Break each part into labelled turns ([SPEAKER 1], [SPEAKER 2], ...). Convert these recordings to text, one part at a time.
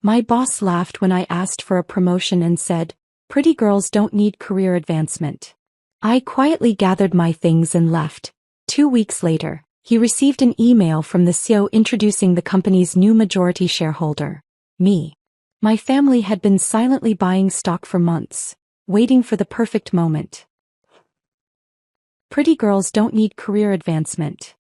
[SPEAKER 1] My boss laughed when I asked for a promotion and said, "Pretty girls don't need career advancement." I quietly gathered my things and left. 2 weeks later, he received an email from the CEO introducing the company's new majority shareholder, me. My family had been silently buying stock for months, waiting for the perfect moment. Pretty girls don't need career advancement.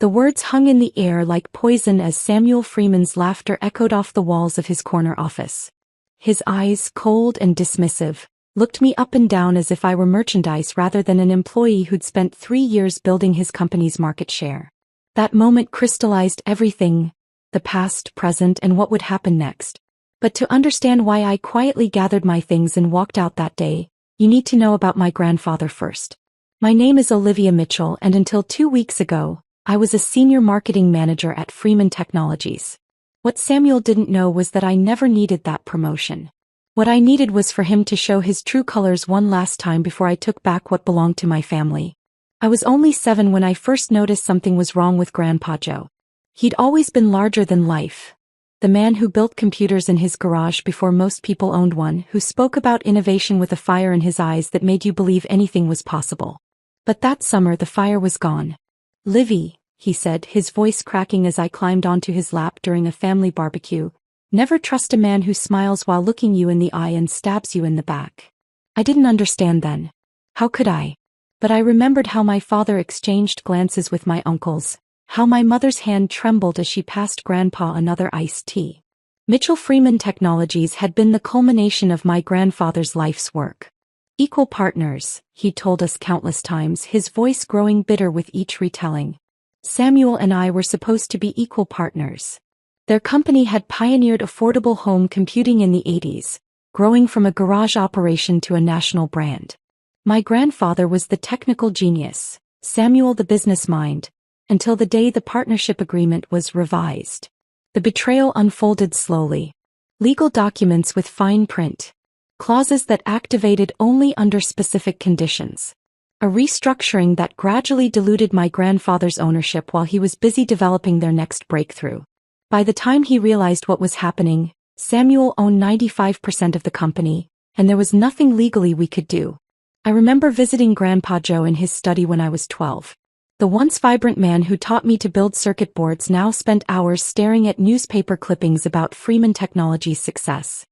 [SPEAKER 1] The words hung in the air like poison as Samuel Freeman's laughter echoed off the walls of his corner office. His eyes, cold and dismissive, looked me up and down as if I were merchandise rather than an employee who'd spent 3 years building his company's market share. That moment crystallized everything, the past, present, and what would happen next. But to understand why I quietly gathered my things and walked out that day, you need to know about my grandfather first. My name is Olivia Mitchell, and until 2 weeks ago, I was a senior marketing manager at Freeman Technologies. What Samuel didn't know was that I never needed that promotion. What I needed was for him to show his true colors one last time before I took back what belonged to my family. I was only 7 when I first noticed something was wrong with Grandpa Joe. He'd always been larger than life. The man who built computers in his garage before most people owned one, who spoke about innovation with a fire in his eyes that made you believe anything was possible. But that summer the fire was gone. "Livy," he said, his voice cracking as I climbed onto his lap during a family barbecue, "never trust a man who smiles while looking you in the eye and stabs you in the back." I didn't understand then. How could I? But I remembered how my father exchanged glances with my uncles, how my mother's hand trembled as she passed Grandpa another iced tea. Mitchell Freeman Technologies had been the culmination of my grandfather's life's work. Equal partners, he told us countless times, his voice growing bitter with each retelling. Samuel and I were supposed to be equal partners. Their company had pioneered affordable home computing in the 80s, growing from a garage operation to a national brand. My grandfather was the technical genius, Samuel the business mind, until the day the partnership agreement was revised. The betrayal unfolded slowly. Legal documents with fine print. Clauses that activated only under specific conditions. A restructuring that gradually diluted my grandfather's ownership while he was busy developing their next breakthrough. By the time he realized what was happening, Samuel owned 95% of the company, and there was nothing legally we could do. I remember visiting Grandpa Joe in his study when I was 12. The once vibrant man who taught me to build circuit boards now spent hours staring at newspaper clippings about Freeman Technologies' success.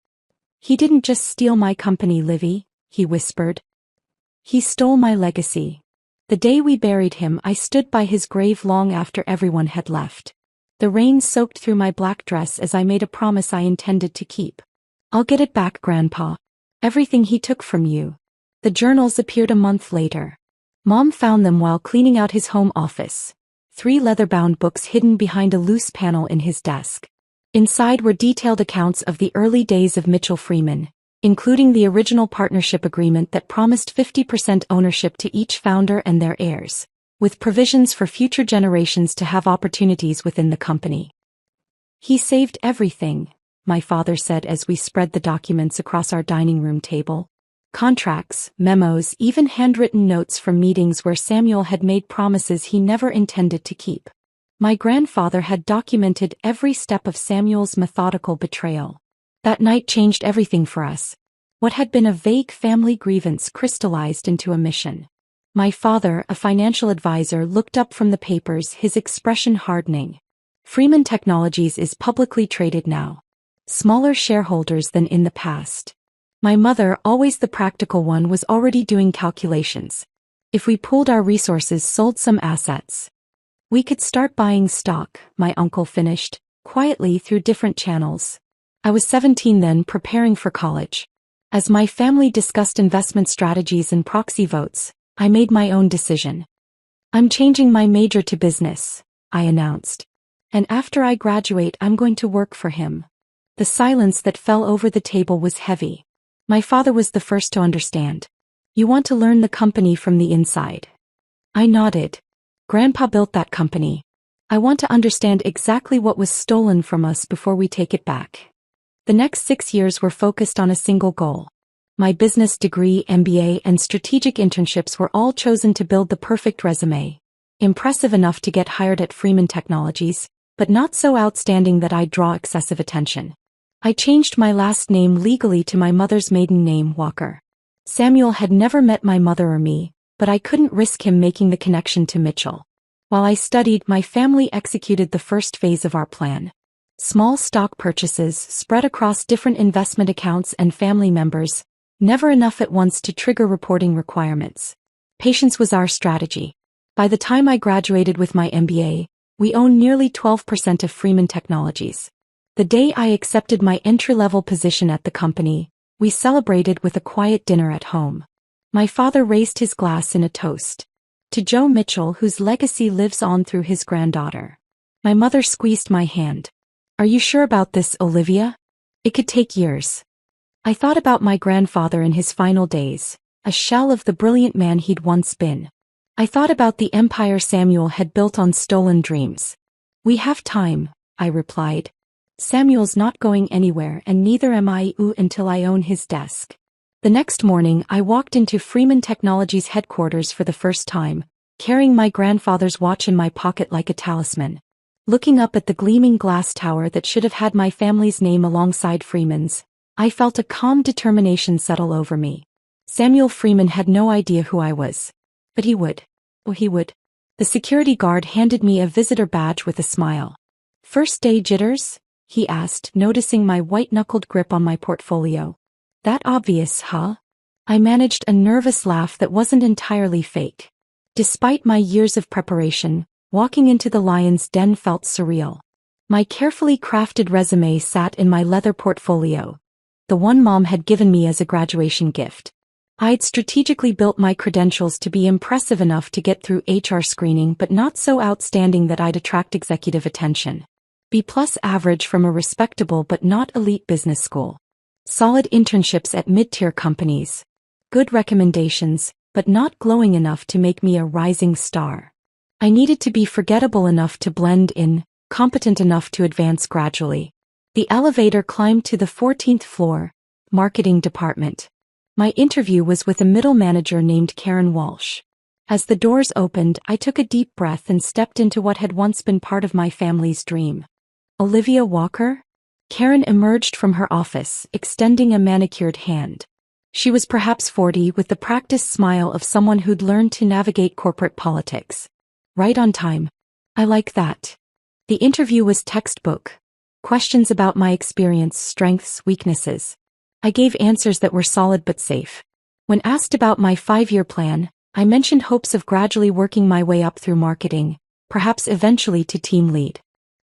[SPEAKER 1] "He didn't just steal my company, Livy," he whispered. "He stole my legacy." The day we buried him, I stood by his grave long after everyone had left. The rain soaked through my black dress as I made a promise I intended to keep. "I'll get it back, Grandpa. Everything he took from you." The journals appeared a month later. Mom found them while cleaning out his home office. 3 leather-bound books hidden behind a loose panel in his desk. Inside were detailed accounts of the early days of Mitchell Freeman, including the original partnership agreement that promised 50% ownership to each founder and their heirs, with provisions for future generations to have opportunities within the company. "He saved everything," my father said as we spread the documents across our dining room table. Contracts, memos, even handwritten notes from meetings where Samuel had made promises he never intended to keep. My grandfather had documented every step of Samuel's methodical betrayal. That night changed everything for us. What had been a vague family grievance crystallized into a mission. My father, a financial advisor, looked up from the papers, his expression hardening. "Freeman Technologies is publicly traded now. Smaller shareholders than in the past." My mother, always the practical one, was already doing calculations. If we pooled our resources, sold some assets, we could start buying stock, my uncle finished, quietly through different channels. I was 17 then, preparing for college. As my family discussed investment strategies and proxy votes, I made my own decision. "I'm changing my major to business," I announced. "And after I graduate, I'm going to work for him." The silence that fell over the table was heavy. My father was the first to understand. "You want to learn the company from the inside." I nodded. "Grandpa built that company. I want to understand exactly what was stolen from us before we take it back." The next 6 years were focused on a single goal. My business degree, MBA, and strategic internships were all chosen to build the perfect resume. Impressive enough to get hired at Freeman Technologies, but not so outstanding that I'd draw excessive attention. I changed my last name legally to my mother's maiden name, Walker. Samuel had never met my mother or me, but I couldn't risk him making the connection to Mitchell. While I studied, my family executed the first phase of our plan. Small stock purchases spread across different investment accounts and family members, never enough at once to trigger reporting requirements. Patience was our strategy. By the time I graduated with my MBA, we owned nearly 12% of Freeman Technologies. The day I accepted my entry-level position at the company, we celebrated with a quiet dinner at home. My father raised his glass in a toast to Joe Mitchell, whose legacy lives on through his granddaughter. My mother squeezed my hand. Are you sure about this, Olivia? It could take years. I thought about my grandfather in his final days, a shell of the brilliant man he'd once been. I thought about the empire Samuel had built on stolen dreams. We have time, I replied. Samuel's not going anywhere, and neither am I until I own his desk. The next morning, I walked into Freeman Technologies headquarters for the first time, carrying my grandfather's watch in my pocket like a talisman. Looking up at the gleaming glass tower that should have had my family's name alongside Freeman's, I felt a calm determination settle over me. Samuel Freeman had no idea who I was. But he would. Oh, he would. The security guard handed me a visitor badge with a smile. First day jitters? He asked, noticing my white-knuckled grip on my portfolio. That obvious, huh? I managed a nervous laugh that wasn't entirely fake. Despite my years of preparation, walking into the lion's den felt surreal. My carefully crafted resume sat in my leather portfolio, the one Mom had given me as a graduation gift. I'd strategically built my credentials to be impressive enough to get through HR screening, but not so outstanding that I'd attract executive attention. B+ average from a respectable but not elite business school. Solid internships at mid-tier companies. Good recommendations, but not glowing enough to make me a rising star. I needed to be forgettable enough to blend in, competent enough to advance gradually. The elevator climbed to the 14th floor, marketing department. My interview was with a middle manager named Karen Walsh. As the doors opened, I took a deep breath and stepped into what had once been part of my family's dream. Olivia Walker? Karen emerged from her office, extending a manicured hand. She was perhaps 40, with the practiced smile of someone who'd learned to navigate corporate politics. Right on time. I like that. The interview was textbook. Questions about my experience, strengths, weaknesses. I gave answers that were solid but safe. When asked about my 5-year plan, I mentioned hopes of gradually working my way up through marketing, perhaps eventually to team lead.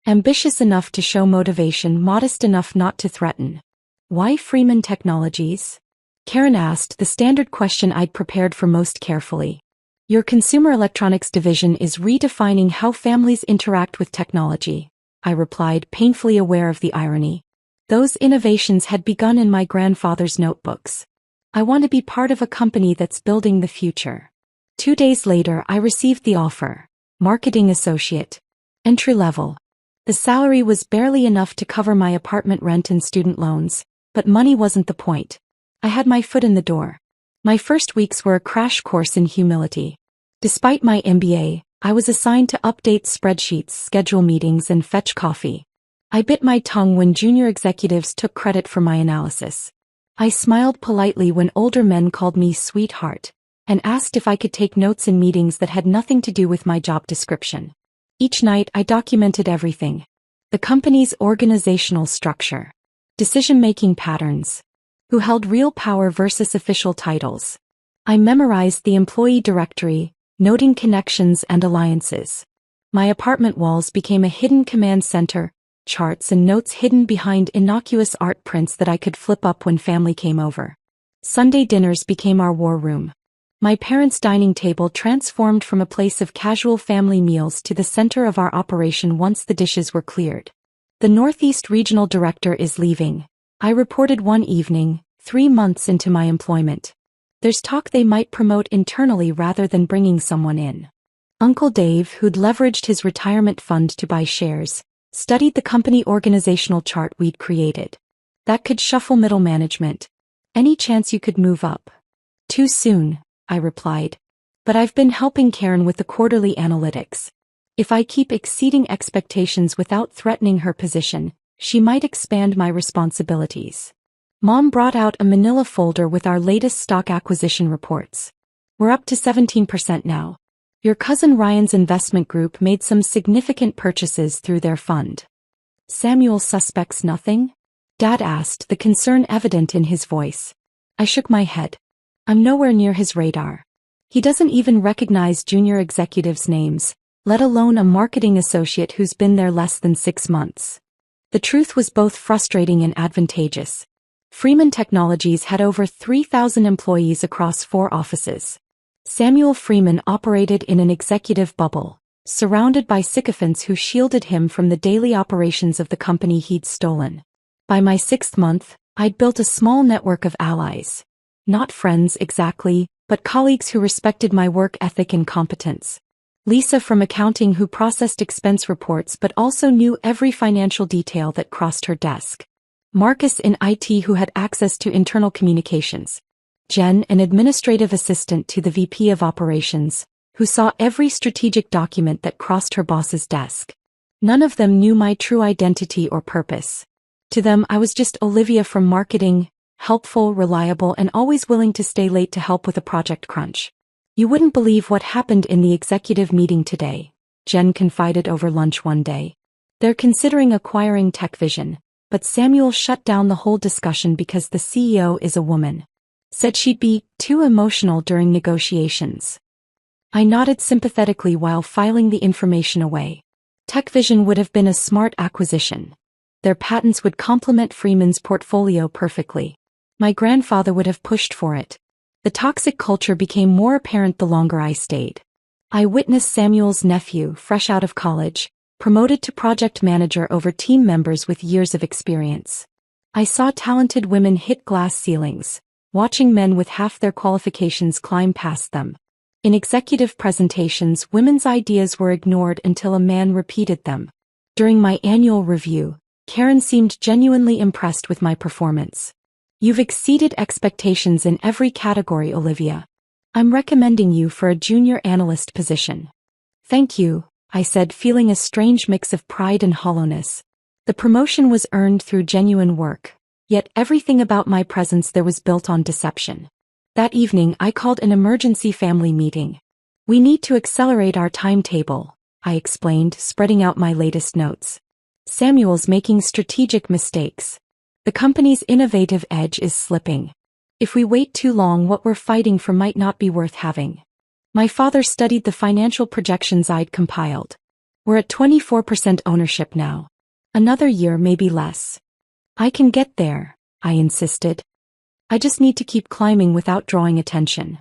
[SPEAKER 1] Ambitious enough to show motivation, modest enough not to threaten. Why Freeman Technologies? Karen asked, the standard question I'd prepared for most carefully. Your consumer electronics division is redefining how families interact with technology, I replied, painfully aware of the irony. Those innovations had begun in my grandfather's notebooks. I want to be part of a company that's building the future. 2 days later, I received the offer. Marketing associate. Entry level. The salary was barely enough to cover my apartment rent and student loans, but money wasn't the point. I had my foot in the door. My first weeks were a crash course in humility. Despite my MBA, I was assigned to update spreadsheets, schedule meetings, and fetch coffee. I bit my tongue when junior executives took credit for my analysis. I smiled politely when older men called me sweetheart, and asked if I could take notes in meetings that had nothing to do with my job description. Each night I documented everything. The company's organizational structure. Decision-making patterns. Who held real power versus official titles. I memorized the employee directory, noting connections and alliances. My apartment walls became a hidden command center, charts and notes hidden behind innocuous art prints that I could flip up when family came over. Sunday dinners became our war room. My parents' dining table transformed from a place of casual family meals to the center of our operation once the dishes were cleared. The Northeast Regional Director is leaving, I reported one evening, 3 months into my employment. There's talk they might promote internally rather than bringing someone in. Uncle Dave, who'd leveraged his retirement fund to buy shares, studied the company organizational chart we'd created. That could shuffle middle management. Any chance you could move up? Too soon, I replied. But I've been helping Karen with the quarterly analytics. If I keep exceeding expectations without threatening her position, She might expand my responsibilities. Mom brought out a manila folder with our latest stock acquisition reports. We're up to 17% now. Your cousin Ryan's investment group made some significant purchases through their fund. Samuel suspects nothing? Dad asked, the concern evident in his voice. I shook my head. I'm nowhere near his radar. He doesn't even recognize junior executives' names, let alone a marketing associate who's been there less than 6 months. The truth was both frustrating and advantageous. Freeman Technologies had over 3,000 employees across 4 offices. Samuel Freeman operated in an executive bubble, surrounded by sycophants who shielded him from the daily operations of the company he'd stolen. By my 6th month, I'd built a small network of allies. Not friends exactly, but colleagues who respected my work ethic and competence. Lisa from accounting, who processed expense reports but also knew every financial detail that crossed her desk. Marcus in IT, who had access to internal communications. Jen, an administrative assistant to the VP of operations, who saw every strategic document that crossed her boss's desk. None of them knew my true identity or purpose. To them, I was just Olivia from marketing, helpful, reliable, and always willing to stay late to help with a project crunch. You wouldn't believe what happened in the executive meeting today, Jen confided over lunch one day. They're considering acquiring TechVision, but Samuel shut down the whole discussion because the CEO is a woman. Said she'd be too emotional during negotiations. I nodded sympathetically while filing the information away. TechVision would have been a smart acquisition. Their patents would complement Freeman's portfolio perfectly. My grandfather would have pushed for it. The toxic culture became more apparent the longer I stayed. I witnessed Samuel's nephew, fresh out of college, promoted to project manager over team members with years of experience. I saw talented women hit glass ceilings, watching men with half their qualifications climb past them. In executive presentations, women's ideas were ignored until a man repeated them. During my annual review, Karen seemed genuinely impressed with my performance. You've exceeded expectations in every category, Olivia. I'm recommending you for a junior analyst position. Thank you, I said, feeling a strange mix of pride and hollowness. The promotion was earned through genuine work, yet everything about my presence there was built on deception. That evening I called an emergency family meeting. We need to accelerate our timetable, I explained, spreading out my latest notes. Samuel's making strategic mistakes. The company's innovative edge is slipping. If we wait too long, what we're fighting for might not be worth having. My father studied the financial projections I'd compiled. We're at 24% ownership now. Another year, maybe less. I can get there, I insisted. I just need to keep climbing without drawing attention.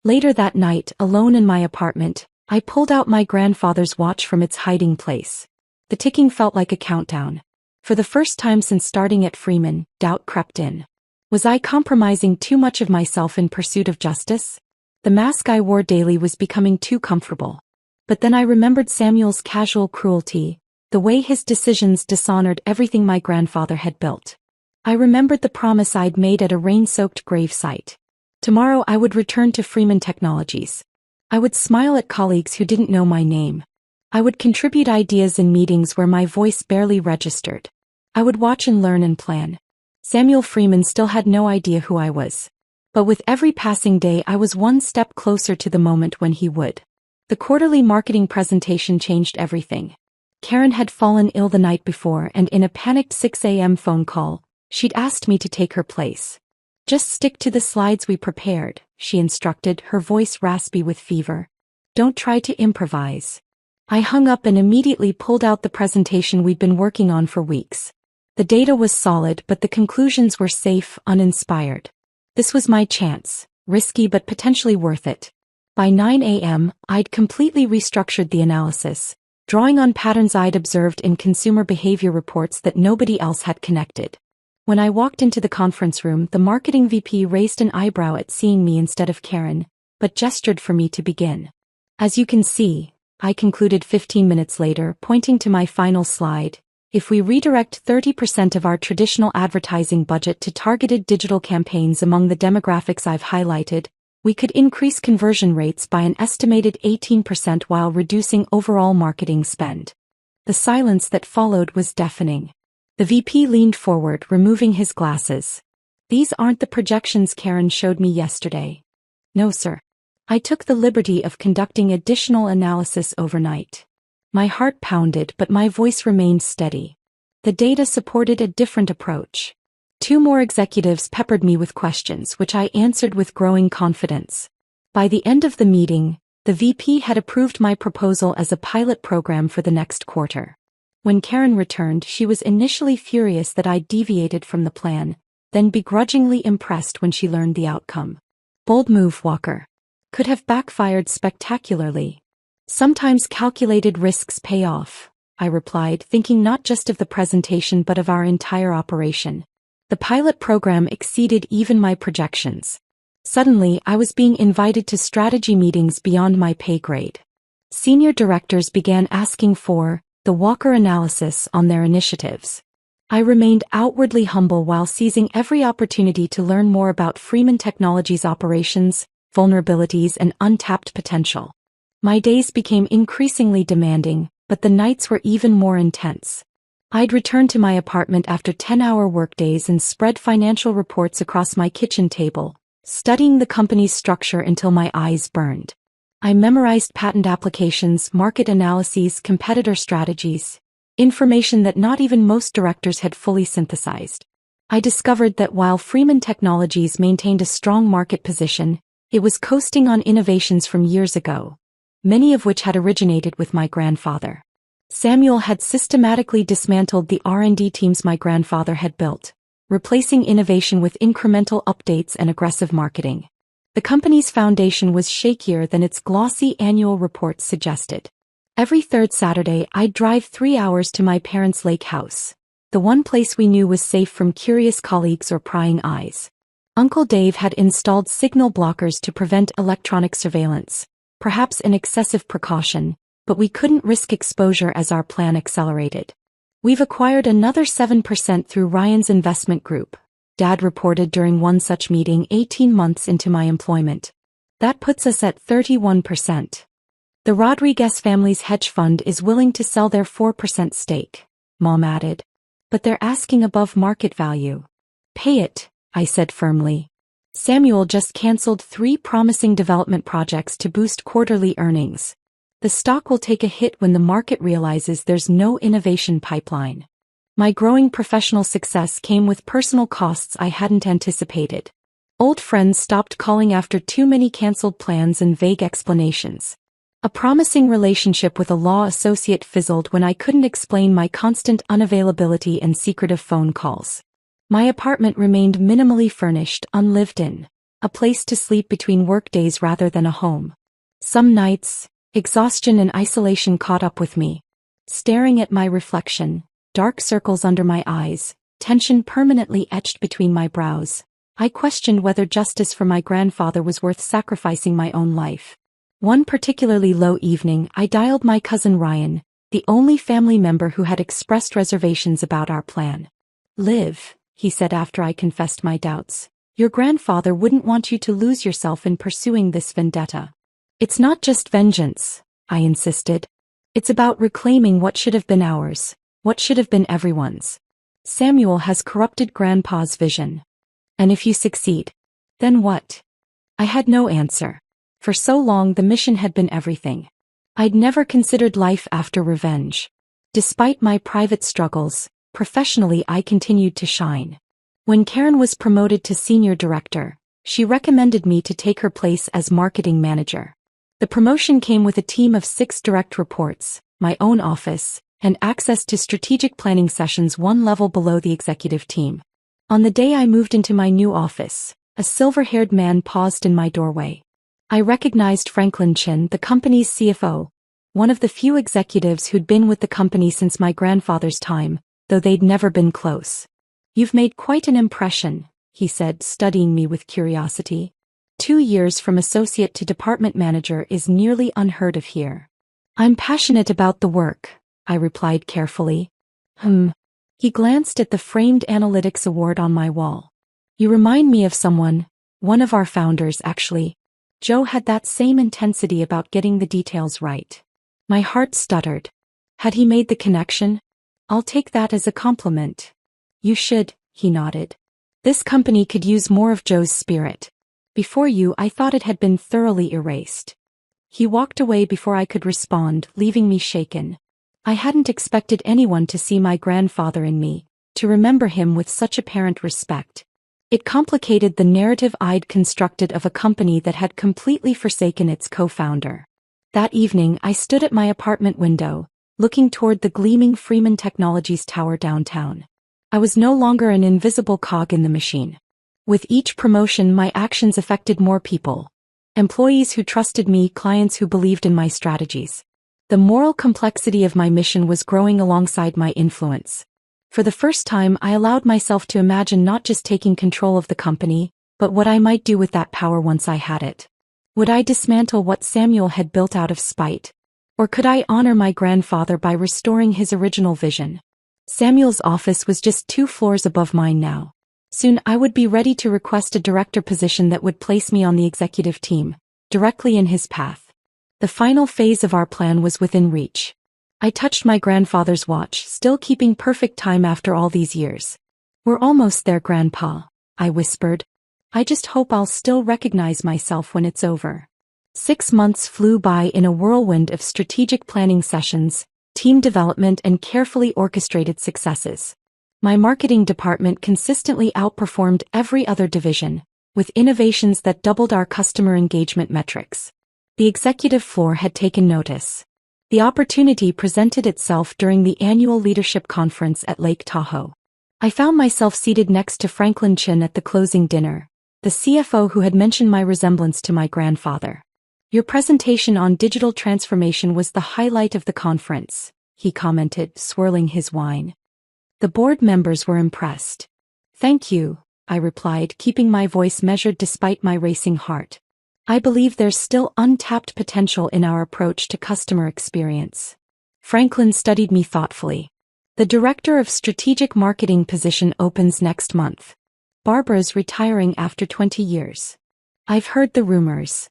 [SPEAKER 1] Later that night, alone in my apartment, I pulled out my grandfather's watch from its hiding place. The ticking felt like a countdown. For the first time since starting at Freeman, doubt crept in. Was I compromising too much of myself in pursuit of justice? The mask I wore daily was becoming too comfortable. But then I remembered Samuel's casual cruelty, the way his decisions dishonored everything my grandfather had built. I remembered the promise I'd made at a rain-soaked grave site. Tomorrow I would return to Freeman Technologies. I would smile at colleagues who didn't know my name. I would contribute ideas in meetings where my voice barely registered. I would watch and learn and plan. Samuel Freeman still had no idea who I was. But with every passing day I was one step closer to the moment when he would. The quarterly marketing presentation changed everything. Karen had fallen ill the night before, and in a panicked 6 a.m. phone call, she'd asked me to take her place. Just stick to the slides we prepared, she instructed, her voice raspy with fever. Don't try to improvise. I hung up and immediately pulled out the presentation we'd been working on for weeks. The data was solid, but the conclusions were safe, uninspired. This was my chance, risky but potentially worth it. By 9 a.m., I'd completely restructured the analysis, drawing on patterns I'd observed in consumer behavior reports that nobody else had connected. When I walked into the conference room, the marketing VP raised an eyebrow at seeing me instead of Karen, but gestured for me to begin. As you can see, I concluded 15 minutes later, pointing to my final slide, if we redirect 30% of our traditional advertising budget to targeted digital campaigns among the demographics I've highlighted, we could increase conversion rates by an estimated 18% while reducing overall marketing spend. The silence that followed was deafening. The VP leaned forward, removing his glasses. These aren't the projections Karen showed me yesterday. No, sir. I took the liberty of conducting additional analysis overnight. My heart pounded, but my voice remained steady. The data supported a different approach. 2 more executives peppered me with questions, which I answered with growing confidence. By the end of the meeting, the VP had approved my proposal as a pilot program for the next quarter. When Karen returned, she was initially furious that I deviated from the plan, then begrudgingly impressed when she learned the outcome. Bold move, Walker. Could have backfired spectacularly. Sometimes calculated risks pay off, I replied, thinking not just of the presentation but of our entire operation. The pilot program exceeded even my projections. Suddenly, I was being invited to strategy meetings beyond my pay grade. Senior directors began asking for the Walker analysis on their initiatives. I remained outwardly humble while seizing every opportunity to learn more about Freeman Technologies' operations, vulnerabilities, and untapped potential. My days became increasingly demanding, but the nights were even more intense. I'd return to my apartment after 10-hour workdays and spread financial reports across my kitchen table, studying the company's structure until my eyes burned. I memorized patent applications, market analyses, competitor strategies, information that not even most directors had fully synthesized. I discovered that while Freeman Technologies maintained a strong market position, it was coasting on innovations from years ago, many of which had originated with my grandfather. Samuel had systematically dismantled the R&D teams my grandfather had built, replacing innovation with incremental updates and aggressive marketing. The company's foundation was shakier than its glossy annual reports suggested. Every third Saturday, I'd drive 3 hours to my parents' lake house, the one place we knew was safe from curious colleagues or prying eyes. Uncle Dave had installed signal blockers to prevent electronic surveillance, perhaps an excessive precaution, but we couldn't risk exposure as our plan accelerated. We've acquired another 7% through Ryan's investment group, Dad reported during one such meeting 18 months into my employment. That puts us at 31%. The Rodriguez family's hedge fund is willing to sell their 4% stake, Mom added. But they're asking above market value. Pay it, I said firmly. Samuel just canceled 3 promising development projects to boost quarterly earnings. The stock will take a hit when the market realizes there's no innovation pipeline. My growing professional success came with personal costs I hadn't anticipated. Old friends stopped calling after too many canceled plans and vague explanations. A promising relationship with a law associate fizzled when I couldn't explain my constant unavailability and secretive phone calls. My apartment remained minimally furnished, unlived in, a place to sleep between workdays rather than a home. Some nights, exhaustion and isolation caught up with me. Staring at my reflection, dark circles under my eyes, tension permanently etched between my brows, I questioned whether justice for my grandfather was worth sacrificing my own life. One particularly low evening, I dialed my cousin Ryan, the only family member who had expressed reservations about our plan. "Liv," he said after I confessed my doubts, "your grandfather wouldn't want you to lose yourself in pursuing this vendetta. It's not just vengeance," I insisted. "It's about reclaiming what should have been ours, what should have been everyone's. Samuel has corrupted Grandpa's vision. And if you succeed, then what?" I had no answer. For so long the mission had been everything. I'd never considered life after revenge. Despite my private struggles, professionally I continued to shine. When Karen was promoted to senior director, she recommended me to take her place as marketing manager. The promotion came with a team of 6 direct reports, my own office, and access to strategic planning sessions one level below the executive team. On the day I moved into my new office, a silver-haired man paused in my doorway. I recognized Franklin Chin, the company's CFO, one of the few executives who'd been with the company since my grandfather's time, though they'd never been close. "You've made quite an impression," he said, studying me with curiosity. 2 years from associate to department manager is nearly unheard of here. "I'm passionate about the work," I replied carefully. He glanced at the framed analytics award on my wall. "You remind me of someone, one of our founders actually. Joe had that same intensity about getting the details right." My heart stuttered. Had he made the connection? I'll take that as a compliment. You should, he nodded. This company could use more of Joe's spirit. Before you, I thought it had been thoroughly erased. He walked away before I could respond, leaving me shaken. I hadn't expected anyone to see my grandfather in me, to remember him with such apparent respect. It complicated the narrative I'd constructed of a company that had completely forsaken its co-founder. That evening, I stood at my apartment window, looking toward the gleaming Freeman Technologies tower downtown. I was no longer an invisible cog in the machine. With each promotion, my actions affected more people. Employees who trusted me, clients who believed in my strategies. The moral complexity of my mission was growing alongside my influence. For the first time, I allowed myself to imagine not just taking control of the company, but what I might do with that power once I had it. Would I dismantle what Samuel had built out of spite? Or could I honor my grandfather by restoring his original vision? Samuel's office was just 2 floors above mine now. Soon I would be ready to request a director position that would place me on the executive team, directly in his path. The final phase of our plan was within reach. I touched my grandfather's watch, still keeping perfect time after all these years. We're almost there, Grandpa, I whispered. I just hope I'll still recognize myself when it's over. 6 months flew by in a whirlwind of strategic planning sessions, team development, and carefully orchestrated successes. My marketing department consistently outperformed every other division, with innovations that doubled our customer engagement metrics. The executive floor had taken notice. The opportunity presented itself during the annual leadership conference at Lake Tahoe. I found myself seated next to Franklin Chin at the closing dinner, the CFO who had mentioned my resemblance to my grandfather. Your presentation on digital transformation was the highlight of the conference, he commented, swirling his wine. The board members were impressed. Thank you, I replied, keeping my voice measured despite my racing heart. I believe there's still untapped potential in our approach to customer experience. Franklin studied me thoughtfully. The Director of Strategic Marketing position opens next month. Barbara's retiring after 20 years. I've heard the rumors.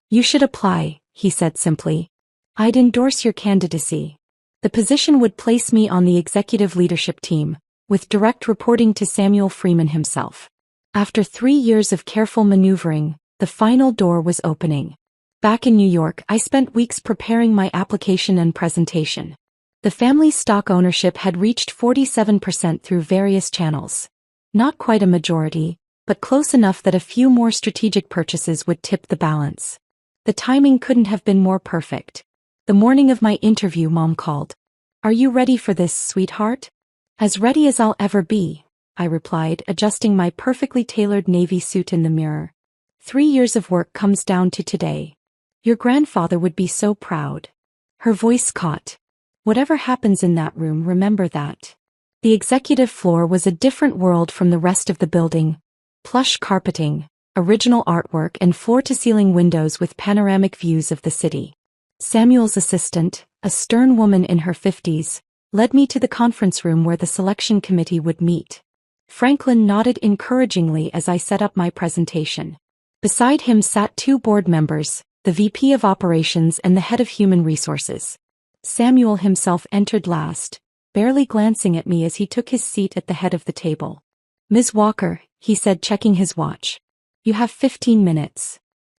[SPEAKER 1] You should apply, he said simply. I'd endorse your candidacy. The position would place me on the executive leadership team, with direct reporting to Samuel Freeman himself. After 3 years of careful maneuvering, the final door was opening. Back in New York, I spent weeks preparing my application and presentation. The family stock ownership had reached 47% through various channels. Not quite a majority, but close enough that a few more strategic purchases would tip the balance. The timing couldn't have been more perfect. The morning of my interview, Mom called. Are you ready for this, sweetheart? As ready as I'll ever be, I replied, adjusting my perfectly tailored navy suit in the mirror. 3 years of work comes down to today. Your grandfather would be so proud. Her voice caught. Whatever happens in that room, remember that. The executive floor was a different world from the rest of the building. Plush carpeting, original artwork, and floor-to-ceiling windows with panoramic views of the city. Samuel's assistant, a stern woman in her 50s, led me to the conference room where the selection committee would meet. Franklin nodded encouragingly as I set up my presentation. Beside him sat 2 board members, the VP of Operations and the head of Human Resources. Samuel himself entered last, barely glancing at me as he took his seat at the head of the table. Ms. Walker, he said, checking his watch. You have 15 minutes.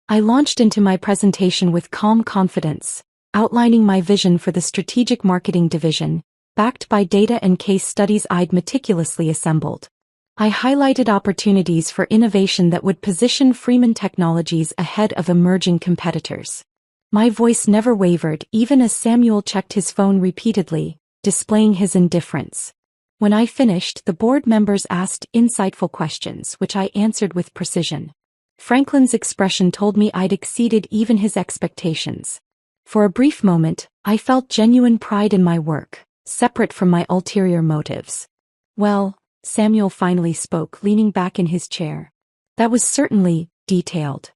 [SPEAKER 1] I launched into my presentation with calm confidence, outlining my vision for the strategic marketing division, backed by data and case studies I'd meticulously assembled. I highlighted opportunities for innovation that would position Freeman Technologies ahead of emerging competitors. My voice never wavered, even as Samuel checked his phone repeatedly, displaying his indifference. When I finished, the board members asked insightful questions, which I answered with precision. Franklin's expression told me I'd exceeded even his expectations. For a brief moment, I felt genuine pride in my work, separate from my ulterior motives. Well, Samuel finally spoke, leaning back in his chair. That was certainly detailed.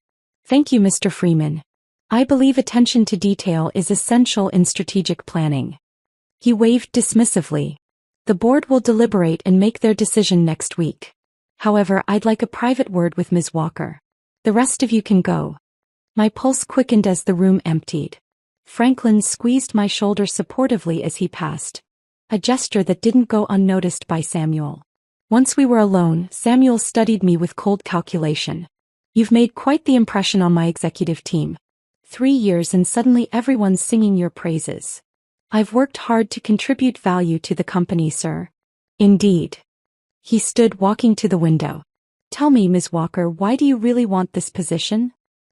[SPEAKER 1] Thank you, Mr. Freeman. I believe attention to detail is essential in strategic planning. He waved dismissively. The board will deliberate and make their decision next week. However, I'd like a private word with Ms. Walker. The rest of you can go. My pulse quickened as the room emptied. Franklin squeezed my shoulder supportively as he passed. a gesture that didn't go unnoticed by Samuel. Once we were alone, Samuel studied me with cold calculation. You've made quite the impression on my executive team. 3 years and suddenly everyone's singing your praises. I've worked hard to contribute value to the company, sir. Indeed. He stood walking to the window. Tell me, Ms. Walker, why do you really want this position?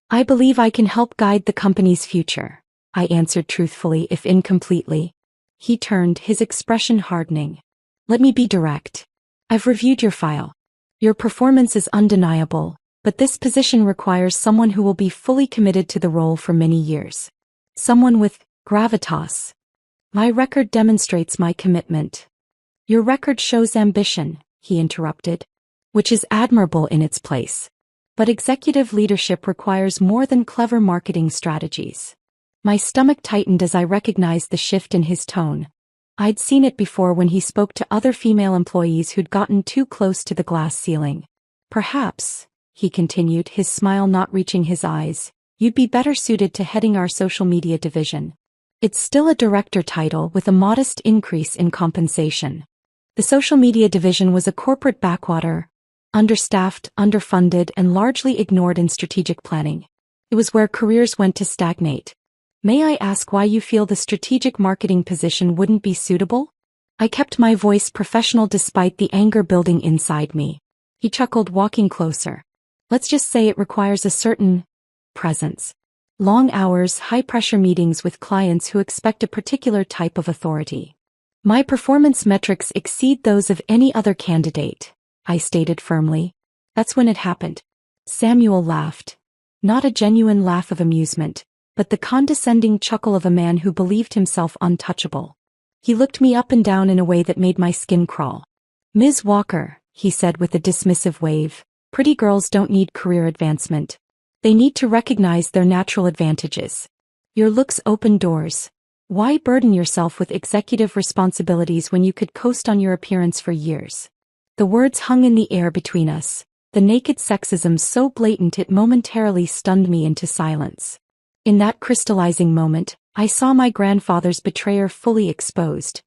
[SPEAKER 1] I believe I can help guide the company's future, I answered truthfully if incompletely. He turned, his expression hardening. Let me be direct. I've reviewed your file. Your performance is undeniable, but this position requires someone who will be fully committed to the role for many years. Someone with gravitas. My record demonstrates my commitment. Your record shows ambition, he interrupted, which is admirable in its place. But executive leadership requires more than clever marketing strategies. My stomach tightened as I recognized the shift in his tone. I'd seen it before when he spoke to other female employees who'd gotten too close to the glass ceiling. Perhaps, he continued, his smile not reaching his eyes, you'd be better suited to heading our social media division. It's still a director title with a modest increase in compensation. The social media division was a corporate backwater, understaffed, underfunded, and largely ignored in strategic planning. It was where careers went to stagnate. May I ask why you feel the strategic marketing position wouldn't be suitable? I kept my voice professional despite the anger building inside me. He chuckled, walking closer. Let's just say it requires a certain presence. Long hours, high-pressure meetings with clients who expect a particular type of authority. My performance metrics exceed those of any other candidate, I stated firmly. That's when it happened. Samuel laughed. Not a genuine laugh of amusement, but the condescending chuckle of a man who believed himself untouchable. He looked me up and down in a way that made my skin crawl. Ms. Walker, he said with a dismissive wave, pretty girls don't need career advancement. They need to recognize their natural advantages. Your looks open doors. Why burden yourself with executive responsibilities when you could coast on your appearance for years? The words hung in the air between us, the naked sexism so blatant it momentarily stunned me into silence. In that crystallizing moment, I saw my grandfather's betrayer fully exposed.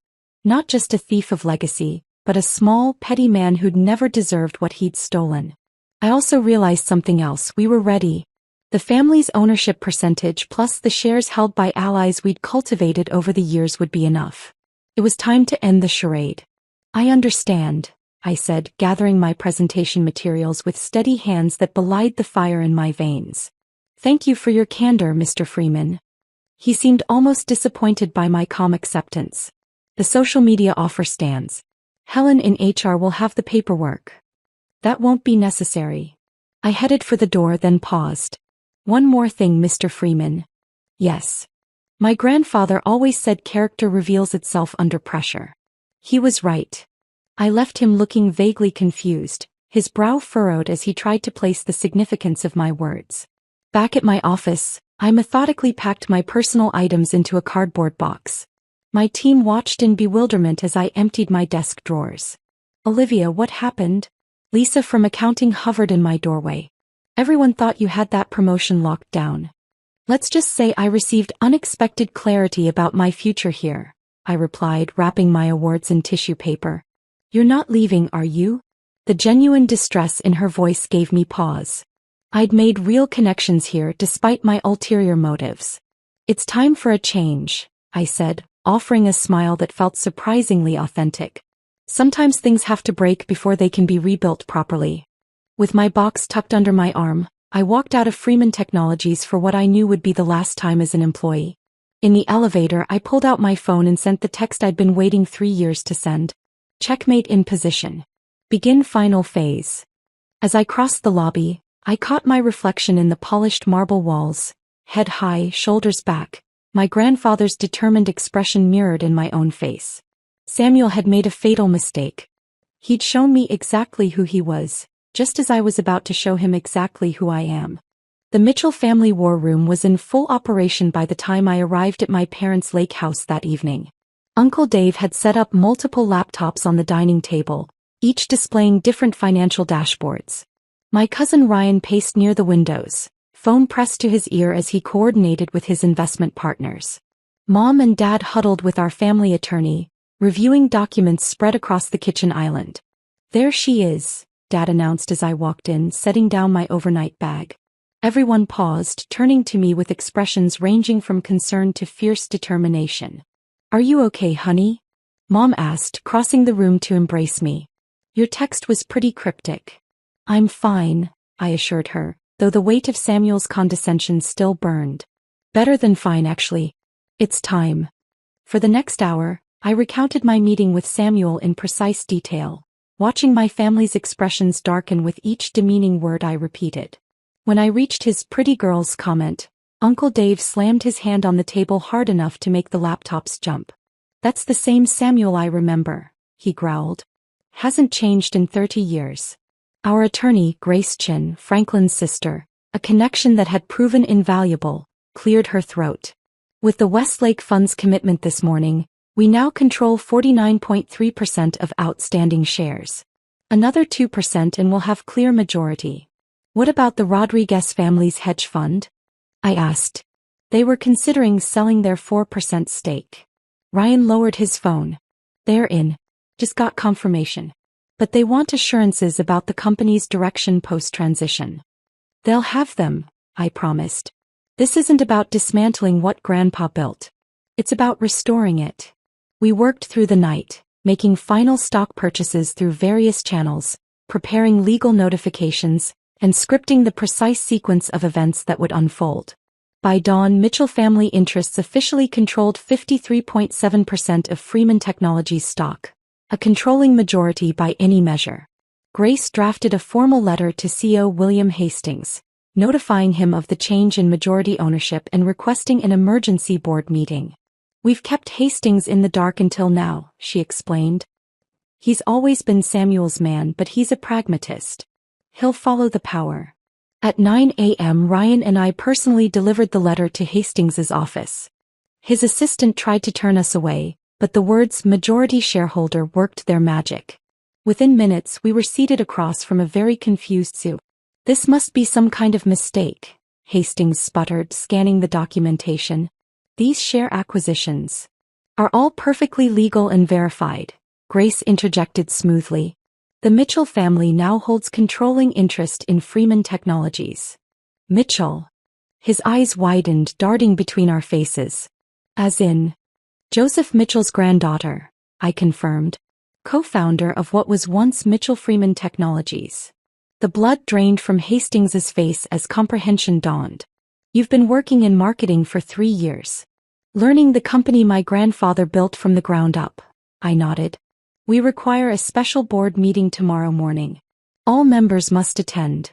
[SPEAKER 1] Not just a thief of legacy, but a small, petty man who'd never deserved what he'd stolen. I also realized something else. We were ready. The family's ownership percentage plus the shares held by allies we'd cultivated over the years would be enough. It was time to end the charade. I understand, I said, gathering my presentation materials with steady hands that belied the fire in my veins. Thank you for your candor, Mr. Freeman. He seemed almost disappointed by my calm acceptance. The social media offer stands. Helen in HR will have the paperwork. That won't be necessary. I headed for the door, then paused. One more thing, Mr. Freeman. Yes. My grandfather always said character reveals itself under pressure. He was right. I left him looking vaguely confused, his brow furrowed as he tried to place the significance of my words. Back at my office, I methodically packed my personal items into a cardboard box. My team watched in bewilderment as I emptied my desk drawers. Olivia, what happened? Lisa from accounting hovered in my doorway. Everyone thought you had that promotion locked down. Let's just say I received unexpected clarity about my future here, I replied, wrapping my awards in tissue paper. You're not leaving, are you? The genuine distress in her voice gave me pause. I'd made real connections here despite my ulterior motives. It's time for a change, I said, offering a smile that felt surprisingly authentic. Sometimes things have to break before they can be rebuilt properly. With my box tucked under my arm, I walked out of Freeman Technologies for what I knew would be the last time as an employee. In the elevator, I pulled out my phone and sent the text I'd been waiting 3 years to send. Checkmate in position. Begin final phase. As I crossed the lobby, I caught my reflection in the polished marble walls, head high, shoulders back, my grandfather's determined expression mirrored in my own face. Samuel had made a fatal mistake. He'd shown me exactly who he was, just as I was about to show him exactly who I am. The Mitchell family war room was in full operation by the time I arrived at my parents' lake house that evening. Uncle Dave had set up multiple laptops on the dining table, each displaying different financial dashboards. My cousin Ryan paced near the windows, phone pressed to his ear as he coordinated with his investment partners. Mom and Dad huddled with our family attorney, reviewing documents spread across the kitchen island. "There she is," Dad announced as I walked in, setting down my overnight bag. Everyone paused, turning to me with expressions ranging from concern to fierce determination. "Are you okay, honey?" Mom asked, crossing the room to embrace me. "Your text was pretty cryptic." "I'm fine," I assured her, though the weight of Samuel's condescension still burned. "Better than fine, actually. It's time." For the next hour, I recounted my meeting with Samuel in precise detail, watching my family's expressions darken with each demeaning word I repeated. When I reached his "pretty girls" comment, Uncle Dave slammed his hand on the table hard enough to make the laptops jump. "That's the same Samuel I remember," he growled. "Hasn't changed in 30 years. Our attorney, Grace Chin, Franklin's sister, a connection that had proven invaluable, cleared her throat. "With the Westlake Fund's commitment this morning, we now control 49.3% of outstanding shares. Another 2% and we'll have clear majority." "What about the Rodriguez family's hedge fund?" I asked. "They were considering selling their 4% stake." Ryan lowered his phone. "They're in. Just got confirmation. But they want assurances about the company's direction post-transition." "They'll have them," I promised. "This isn't about dismantling what Grandpa built. It's about restoring it." We worked through the night, making final stock purchases through various channels, preparing legal notifications, and scripting the precise sequence of events that would unfold. By dawn, Mitchell family interests officially controlled 53.7% of Freeman Technologies stock, a controlling majority by any measure. Grace drafted a formal letter to CEO William Hastings, notifying him of the change in majority ownership and requesting an emergency board meeting. "We've kept Hastings in the dark until now," she explained. "He's always been Samuel's man, but he's a pragmatist. He'll follow the power." At 9 a.m. Ryan and I personally delivered the letter to Hastings's office. His assistant tried to turn us away, but the words "majority shareholder" worked their magic. Within minutes we were seated across from a very confused Sue. "This must be some kind of mistake," Hastings sputtered, scanning the documentation. "These share acquisitions are all perfectly legal and verified," Grace interjected smoothly. "The Mitchell family now holds controlling interest in Freeman Technologies." "Mitchell?" His eyes widened, darting between our faces. "As in Joseph Mitchell's granddaughter," I confirmed. "Co-founder of what was once Mitchell Freeman Technologies." The blood drained from Hastings's face as comprehension dawned. "You've been working in marketing for 3 years. Learning the company my grandfather built from the ground up," I nodded. "We require a special board meeting tomorrow morning. All members must attend."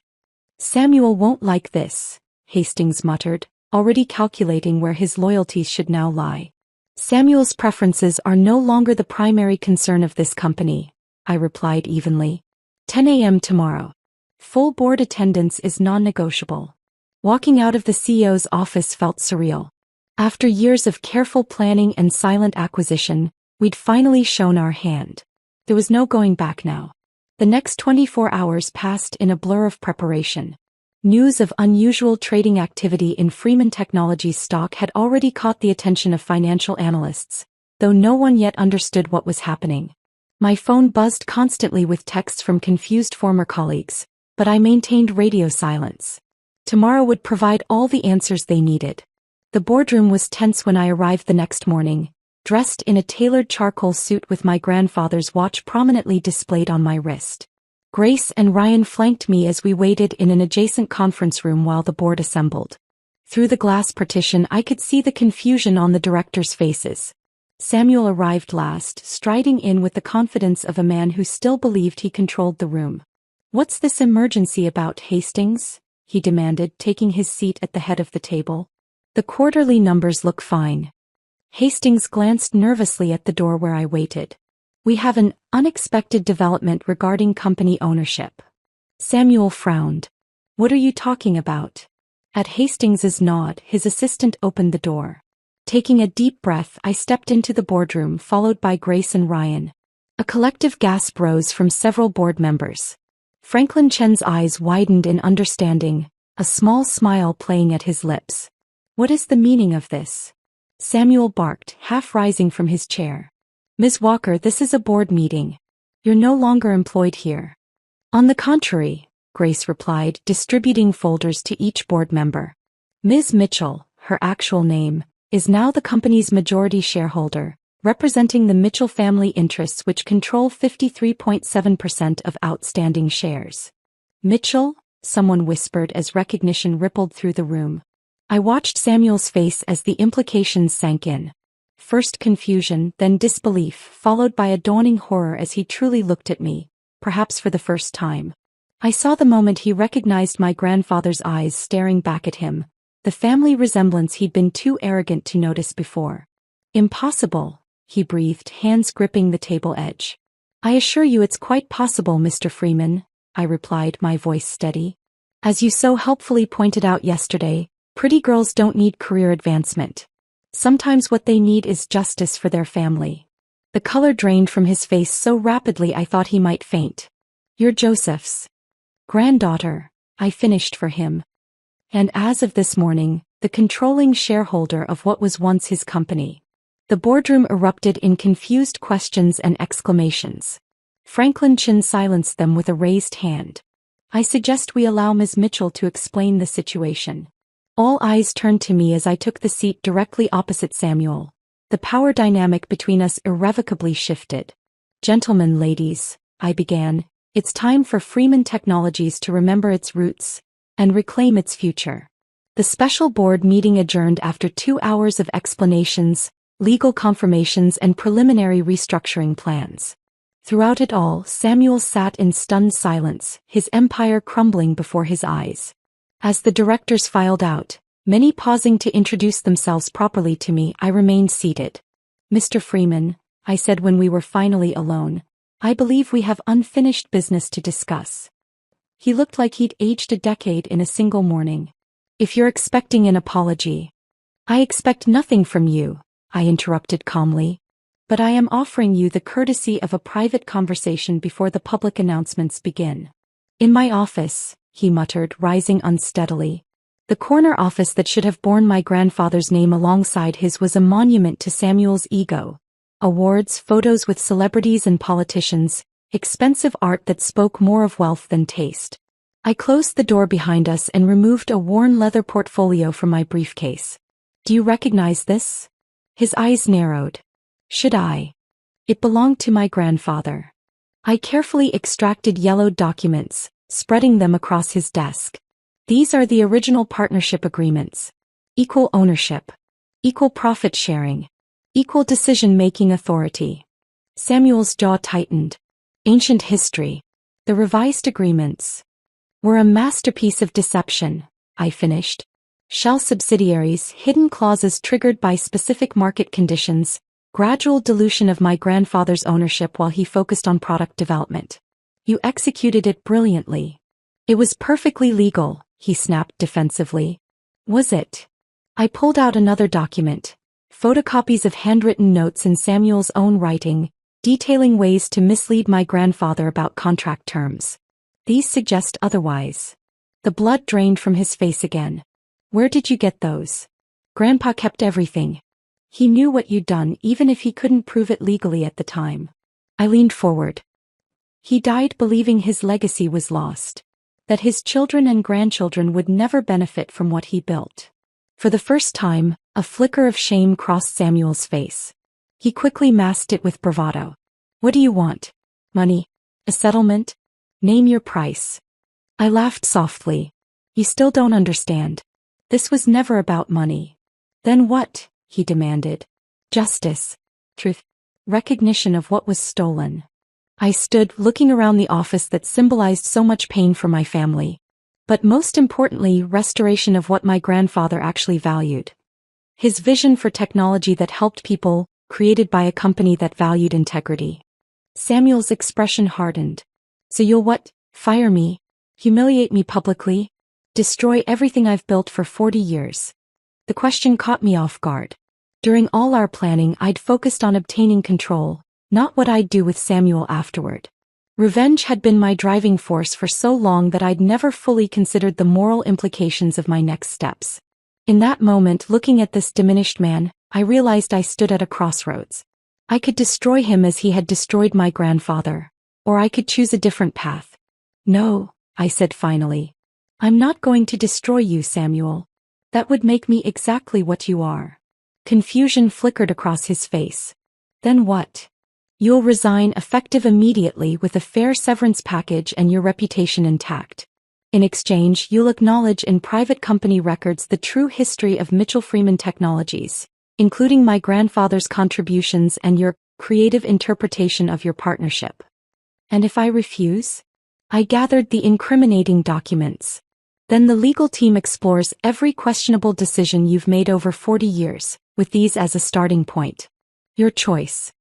[SPEAKER 1] "Samuel won't like this," Hastings muttered, already calculating where his loyalties should now lie. "Samuel's preferences are no longer the primary concern of this company," I replied evenly. 10 a.m. tomorrow. Full board attendance is non-negotiable." Walking out of the CEO's office felt surreal. After years of careful planning and silent acquisition, we'd finally shown our hand. There was no going back now. The next 24 hours passed in a blur of preparation. News of unusual trading activity in Freeman Technologies stock had already caught the attention of financial analysts, though no one yet understood what was happening. My phone buzzed constantly with texts from confused former colleagues, but I maintained radio silence. Tomorrow would provide all the answers they needed. The boardroom was tense when I arrived the next morning, dressed in a tailored charcoal suit with my grandfather's watch prominently displayed on my wrist. Grace and Ryan flanked me as we waited in an adjacent conference room while the board assembled. Through the glass partition I could see the confusion on the directors' faces. Samuel arrived last, striding in with the confidence of a man who still believed he controlled the room. "What's this emergency about, Hastings?" he demanded, taking his seat at the head of the table. "The quarterly numbers look fine." Hastings glanced nervously at the door where I waited. "We have an unexpected development regarding company ownership." Samuel frowned. "What are you talking about?" At Hastings's nod, his assistant opened the door. Taking a deep breath, I stepped into the boardroom, followed by Grace and Ryan. A collective gasp rose from several board members. Franklin Chen's eyes widened in understanding, a small smile playing at his lips. "What is the meaning of this?" Samuel barked, half rising from his chair. Ms. Walker, this is a board meeting. You're no longer employed here. On the contrary, Grace replied, distributing folders to each board member. Ms. Mitchell, her actual name, is now the company's majority shareholder, representing the Mitchell family interests which control 53.7% of outstanding shares. Mitchell? Someone whispered as recognition rippled through the room. I watched Samuel's face as the implications sank in. First confusion, then disbelief, followed by a dawning horror as he truly looked at me, perhaps for the first time. I saw the moment he recognized my grandfather's eyes staring back at him, the family resemblance he'd been too arrogant to notice before. Impossible, he breathed, hands gripping the table edge. I assure you it's quite possible, Mr. Freeman, I replied, my voice steady. As you so helpfully pointed out yesterday, pretty girls don't need career advancement. Sometimes what they need is justice for their family. The color drained from his face so rapidly I thought he might faint. You're Joseph's granddaughter, I finished for him. And as of this morning, the controlling shareholder of what was once his company. The boardroom erupted in confused questions and exclamations. Franklin Chin silenced them with a raised hand. I suggest we allow Ms. Mitchell to explain the situation. All eyes turned to me as I took the seat directly opposite Samuel. The power dynamic between us irrevocably shifted. Gentlemen, ladies, I began, it's time for Freeman Technologies to remember its roots and reclaim its future. The special board meeting adjourned after 2 hours of explanations, legal confirmations, and preliminary restructuring plans. Throughout it all, Samuel sat in stunned silence, his empire crumbling before his eyes. As the directors filed out, many pausing to introduce themselves properly to me, I remained seated. Mr. Freeman, I said when we were finally alone, I believe we have unfinished business to discuss. He looked like he'd aged a decade in a single morning. If you're expecting an apology, I expect nothing from you, I interrupted calmly. But I am offering you the courtesy of a private conversation before the public announcements begin. In my office, he muttered, rising unsteadily. The corner office that should have borne my grandfather's name alongside his was a monument to Samuel's ego. Awards, photos with celebrities and politicians, expensive art that spoke more of wealth than taste. I closed the door behind us and removed a worn leather portfolio from my briefcase. Do you recognize this? His eyes narrowed. Should I? It belonged to my grandfather. I carefully extracted yellowed documents, spreading them across his desk. These are the original partnership agreements. Equal ownership. Equal profit sharing. Equal decision-making authority. Samuel's jaw tightened. Ancient history. The revised agreements were a masterpiece of deception, I finished. Shell subsidiaries, hidden clauses triggered by specific market conditions, gradual dilution of my grandfather's ownership while he focused on product development. You executed it brilliantly. It was perfectly legal, he snapped defensively. Was it? I pulled out another document. Photocopies of handwritten notes in Samuel's own writing, detailing ways to mislead my grandfather about contract terms. These suggest otherwise. The blood drained from his face again. Where did you get those? Grandpa kept everything. He knew what you'd done even if he couldn't prove it legally at the time. I leaned forward. He died believing his legacy was lost. That his children and grandchildren would never benefit from what he built. For the first time, a flicker of shame crossed Samuel's face. He quickly masked it with bravado. What do you want? Money? A settlement? Name your price. I laughed softly. You still don't understand. This was never about money. Then what? He demanded. Justice. Truth. Recognition of what was stolen. I stood, looking around the office that symbolized so much pain for my family. But most importantly, restoration of what my grandfather actually valued. His vision for technology that helped people, created by a company that valued integrity. Samuel's expression hardened. So you'll what? Fire me? Humiliate me publicly? Destroy everything I've built for 40 years? The question caught me off guard. During all our planning, I'd focused on obtaining control, not what I'd do with Samuel afterward. Revenge had been my driving force for so long that I'd never fully considered the moral implications of my next steps. In that moment, looking at this diminished man, I realized I stood at a crossroads. I could destroy him as he had destroyed my grandfather, or I could choose a different path. No, I said finally. I'm not going to destroy you, Samuel. That would make me exactly what you are. Confusion flickered across his face. Then what? You'll resign effective immediately with a fair severance package and your reputation intact. In exchange, you'll acknowledge in private company records the true history of Mitchell Freeman Technologies, including my grandfather's contributions and your creative interpretation of your partnership. And if I refuse? I gathered the incriminating documents. Then the legal team explores every questionable decision you've made over 40 years, with these as a starting point. Your choice.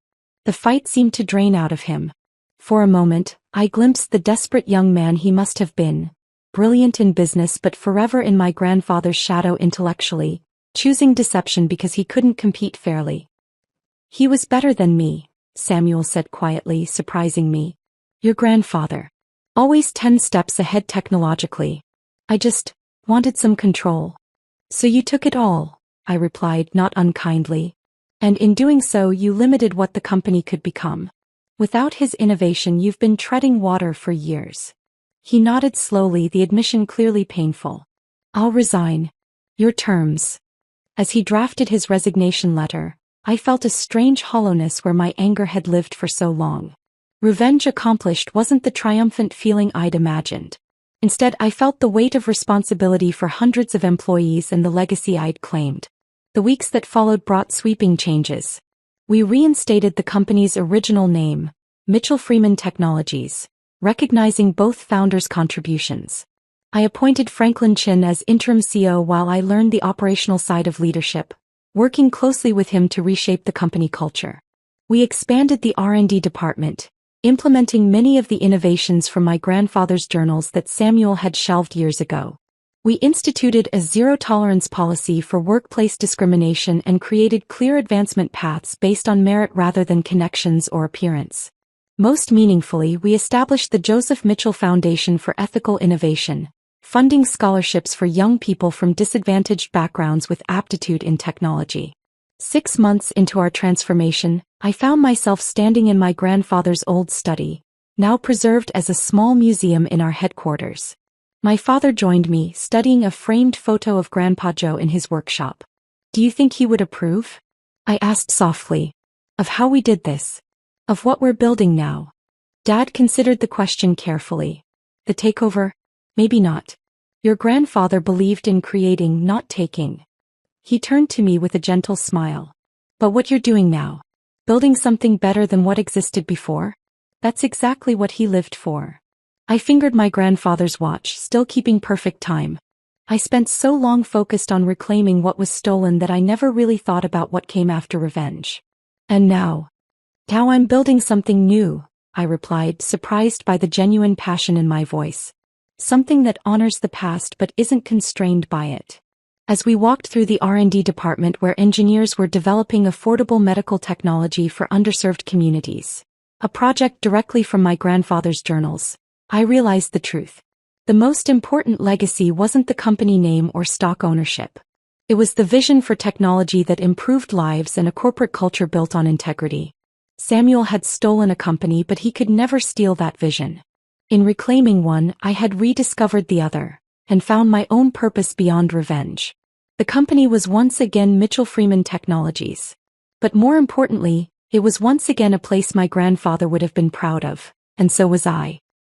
[SPEAKER 1] The fight seemed to drain out of him. For a moment, I glimpsed the desperate young man he must have been, brilliant in business but forever in my grandfather's shadow intellectually, choosing deception because he couldn't compete fairly. He was better than me, Samuel said quietly, surprising me. Your grandfather. Always 10 steps ahead technologically. I just wanted some control. So you took it all, I replied, not unkindly. And in doing so you limited what the company could become. Without his innovation you've been treading water for years. He nodded slowly, the admission clearly painful. I'll resign. Your terms. As he drafted his resignation letter, I felt a strange hollowness where my anger had lived for so long. Revenge accomplished wasn't the triumphant feeling I'd imagined. Instead, I felt the weight of responsibility for hundreds of employees and the legacy I'd claimed. The weeks that followed brought sweeping changes. We reinstated the company's original name, Mitchell Freeman Technologies, recognizing both founders' contributions. I appointed Franklin Chin as interim CEO while I learned the operational side of leadership, working closely with him to reshape the company culture. We expanded the R&D department, implementing many of the innovations from my grandfather's journals that Samuel had shelved years ago. We instituted a zero-tolerance policy for workplace discrimination and created clear advancement paths based on merit rather than connections or appearance. Most meaningfully, we established the Joseph Mitchell Foundation for Ethical Innovation, funding scholarships for young people from disadvantaged backgrounds with aptitude in technology. 6 months into our transformation, I found myself standing in my grandfather's old study, now preserved as a small museum in our headquarters. My father joined me, studying a framed photo of Grandpa Joe in his workshop. Do you think he would approve? I asked softly. Of how we did this? Of what we're building now? Dad considered the question carefully. The takeover? Maybe not. Your grandfather believed in creating, not taking. He turned to me with a gentle smile. But what you're doing now? Building something better than what existed before? That's exactly what he lived for. I fingered my grandfather's watch, still keeping perfect time. I spent so long focused on reclaiming what was stolen that I never really thought about what came after revenge. And now I'm building something new, I replied, surprised by the genuine passion in my voice. Something that honors the past but isn't constrained by it. As we walked through the R&D department where engineers were developing affordable medical technology for underserved communities, a project directly from my grandfather's journals, I realized the truth. The most important legacy wasn't the company name or stock ownership. It was the vision for technology that improved lives and a corporate culture built on integrity. Samuel had stolen a company, but he could never steal that vision. In reclaiming one, I had rediscovered the other, and found my own purpose beyond revenge. The company was once again Mitchell Freeman Technologies. But more importantly, it was once again a place my grandfather would have been proud of, and so was I.